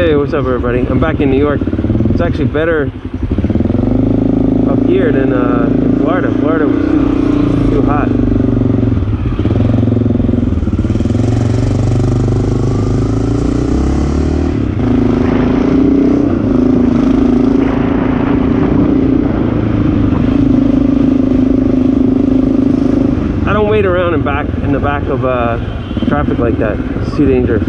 Hey, what's up everybody? I'm back in New York. It's actually better up here than in Florida. Florida was too hot. I don't wait around in the back of traffic like that. It's too dangerous.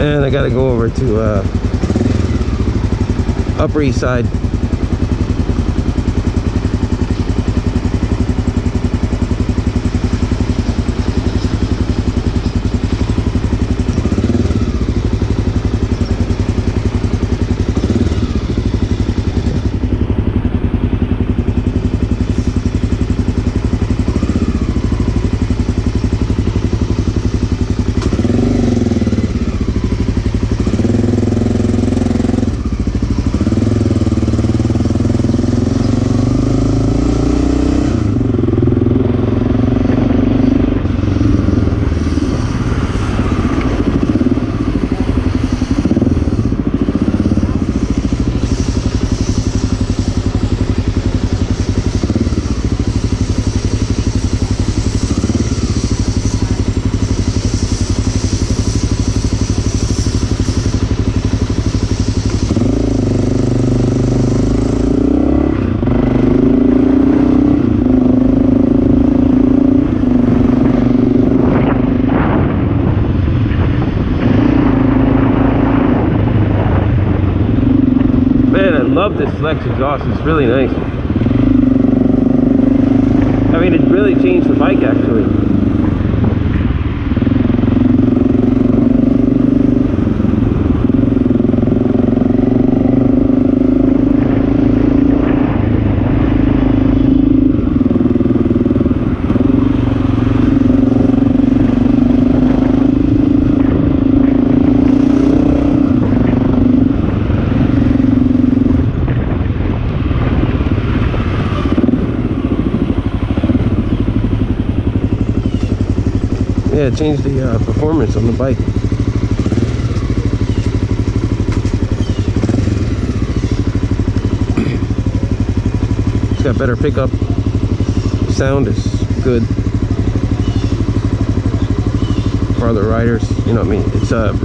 And I gotta go over to Upper East Side. I love this Lex exhaust. It's really nice. I mean, it really changed the bike actually. Yeah, it changed the performance on the bike. It's got better pickup. Sound is good for other riders. You know what I mean?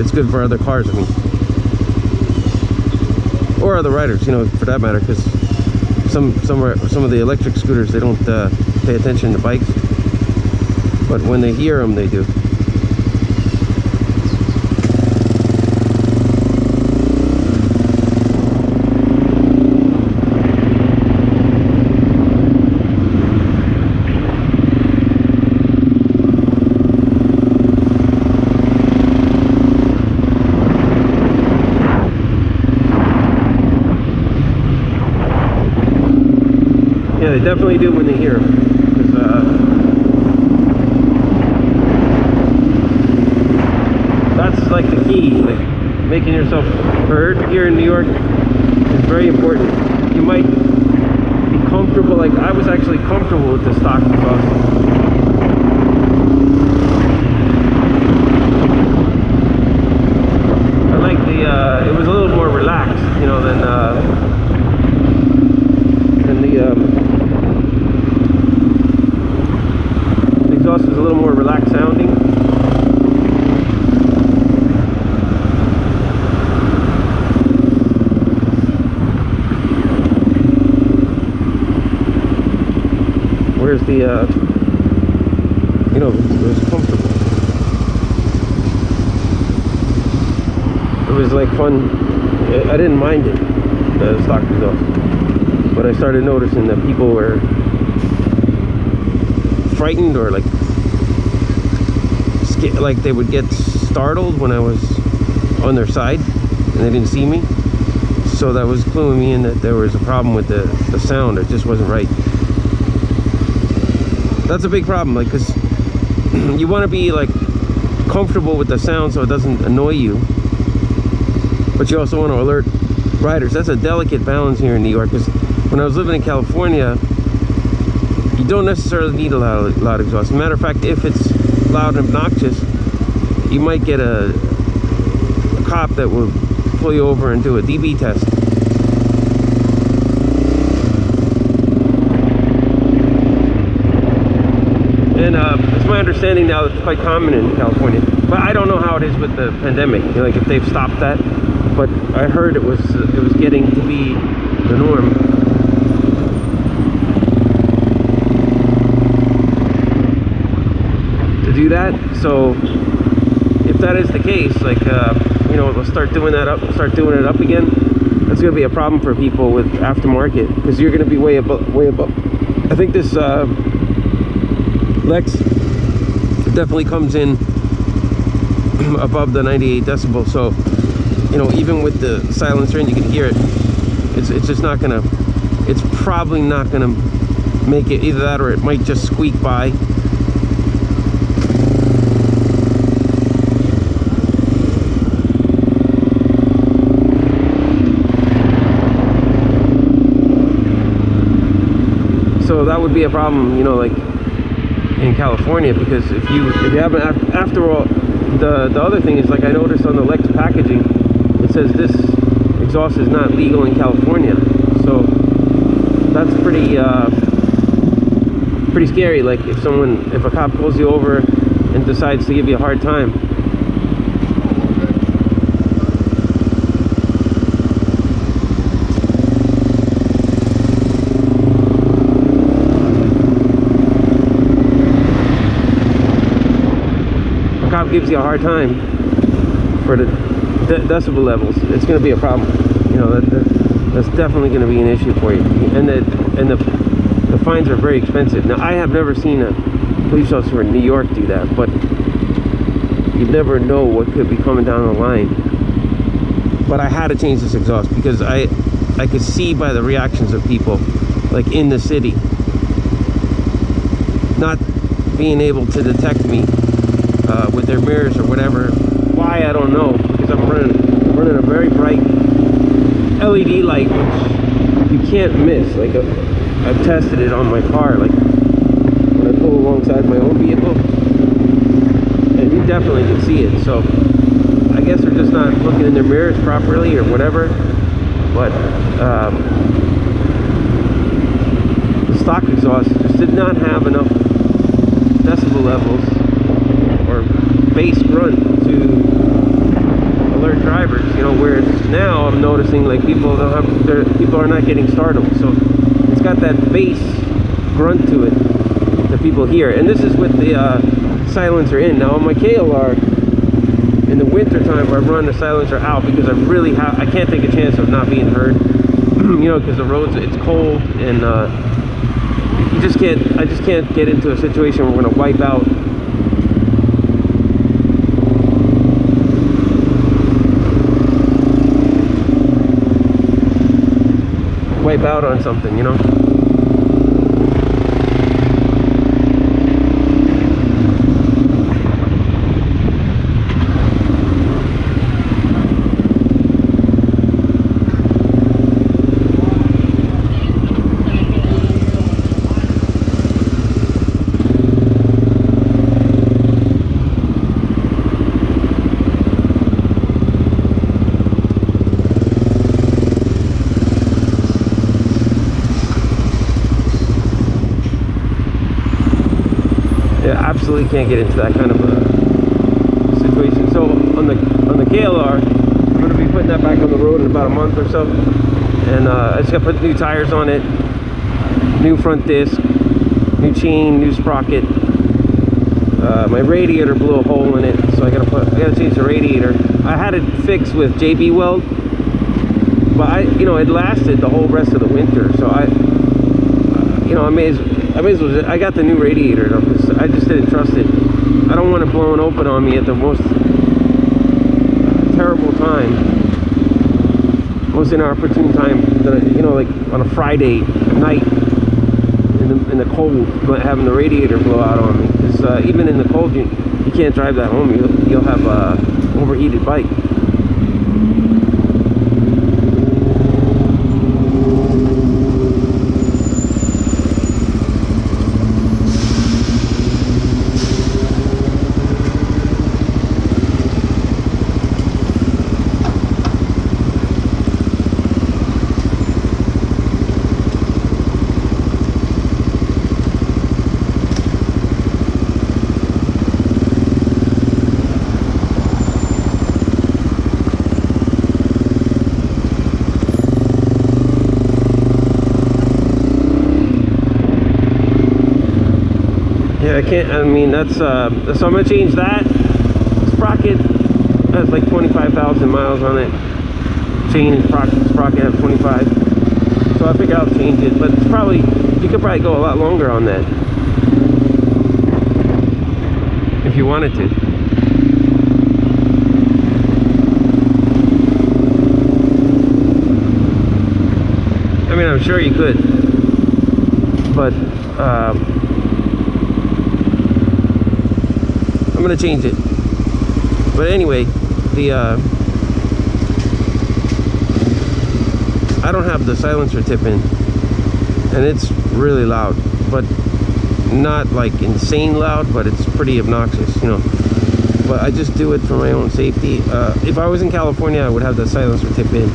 It's good for other cars. I mean, or other riders. You know, for that matter, because some of the electric scooters, they don't pay attention to bikes. But when they hear them, they do. Yeah, they definitely do when they hear them. That's like the key, like making yourself heard here in New York is very important. You might be comfortable, like I was actually comfortable with the stock exhaust. I like the, it was a little more relaxed, you know, than the exhaust is a little more relaxed sounding. Where's the, you know, it was comfortable. It was like fun. I didn't mind it, the stock exhaust. But I started noticing that people were frightened or like scared, like they would get startled when I was on their side and they didn't see me. So that was cluing me in that there was a problem with the sound. It just wasn't right. that's a big problem, like, because you want to be like comfortable with the sound so it doesn't annoy you, but you also want to alert riders. That's a delicate balance here in New York, because when I was living in California, you don't necessarily need a loud exhaust. As a matter of fact, if it's loud and obnoxious, you might get a cop that will pull you over and do a DB test. And it's my understanding now that it's quite common in California, but I don't know how it is with the pandemic, you know, like if they've stopped that. But I heard it was getting to be the norm. To do that, so if that is the case, like you know, we'll start doing it up again. That's going to be a problem for people with aftermarket, because you're going to be way above. I think this Lex definitely comes in above the 98 decibel, so you know, even with the silencer in, you can hear it. It's just not gonna, it's probably not gonna make it, either that or it might just squeak by. So that would be a problem, you know, like in California, because if you haven't, after all, the other thing is, like, I noticed on the Lex packaging, it says this exhaust is not legal in California. So that's pretty scary. Like, if a cop pulls you over and decides to give you a hard time. Cop gives you a hard time for the decibel levels, it's going to be a problem. You know, that's definitely going to be an issue for you. And the fines are very expensive. Now, I have never seen a police officer in New York do that, but you never know what could be coming down the line. But I had to change this exhaust because I could see by the reactions of people, like in the city, not being able to detect me with their mirrors or whatever. Why, I don't know, because I'm running a very bright LED light, which you can't miss. Like, I've tested it on my car, like when I pull alongside my own vehicle, and you definitely can see it. So I guess they're just not looking in their mirrors properly or whatever. But the stock exhaust just did not have enough decibel levels or bass grunt to alert drivers, you know, whereas now I'm noticing, like, people are not getting startled. So it's got that bass grunt to it that people hear. And this is with the silencer in. Now on my KLR, in the winter time, I run the silencer out because I can't take a chance of not being heard. You know, because the roads, it's cold, and I just can't get into a situation where we're gonna wipe out on something, you know. Absolutely can't get into that kind of a situation. So on the KLR, I'm going to be putting that back on the road in about a month or so, and I just got to put new tires on it, new front disc, new chain, new sprocket. My radiator blew a hole in it, so I got to change the radiator. I had it fixed with JB Weld, but it lasted the whole rest of the winter. So I got the new radiator though, because I just didn't trust it. I don't want it blowing open on me at the most terrible time, most inopportune time, like on a Friday night in the cold, but having the radiator blow out on me. Because even in the cold, you can't drive that home. You'll have a overheated bike. Yeah, I can't, I mean, that's, so I'm gonna change that. Sprocket has like 25,000 miles on it. Chain and sprocket have 25. So I figure I'll change it, but it's probably, you could probably go a lot longer on that. If you wanted to. I mean, I'm sure you could. But, I'm gonna change it. But anyway, I don't have the silencer tip in, and it's really loud, but not like insane loud, but it's pretty obnoxious, you know. But I just do it for my own safety. If I was in California, I would have the silencer tip in,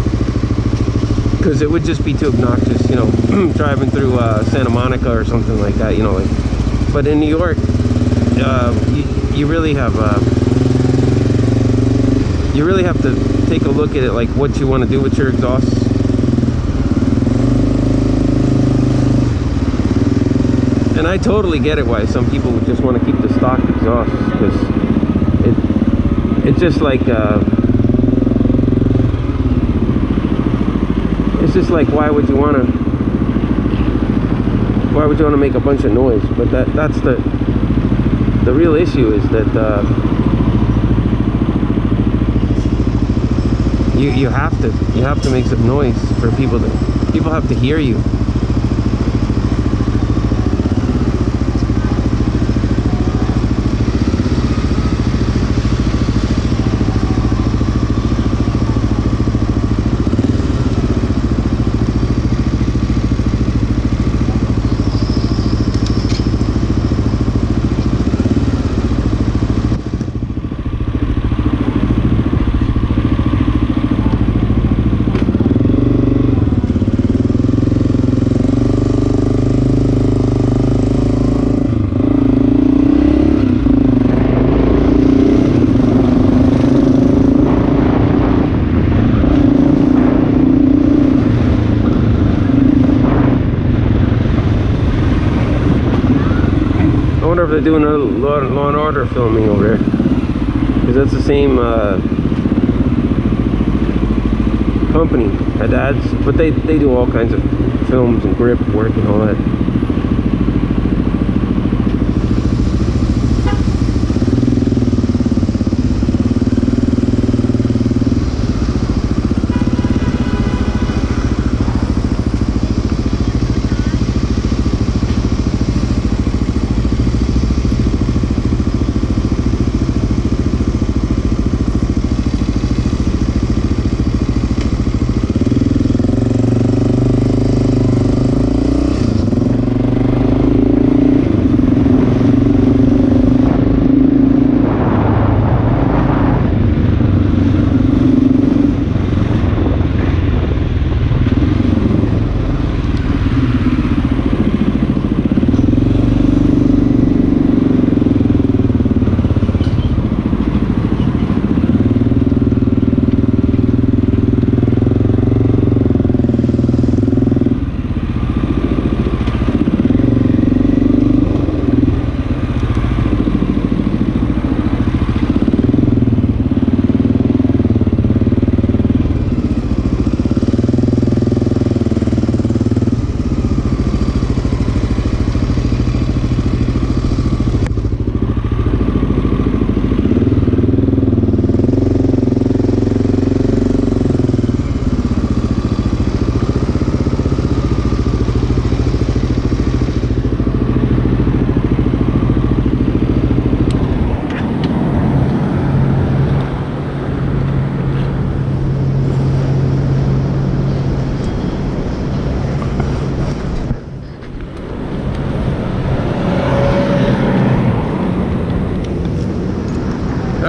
because it would just be too obnoxious, you know, driving through Santa Monica or something like that, you know. Like, but in New York, you really have to take a look at it, like what you want to do with your exhausts. And I totally get it why some people would just want to keep the stock exhaust, because it's just like why would you want to make a bunch of noise? But that's the real issue, is that you have to make some noise for people have to hear you. If they're doing a Law and Order filming over there, because that's the same company, Haddad's, but they do all kinds of films and grip work and all that.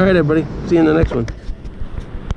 All right, everybody. See you in the next one.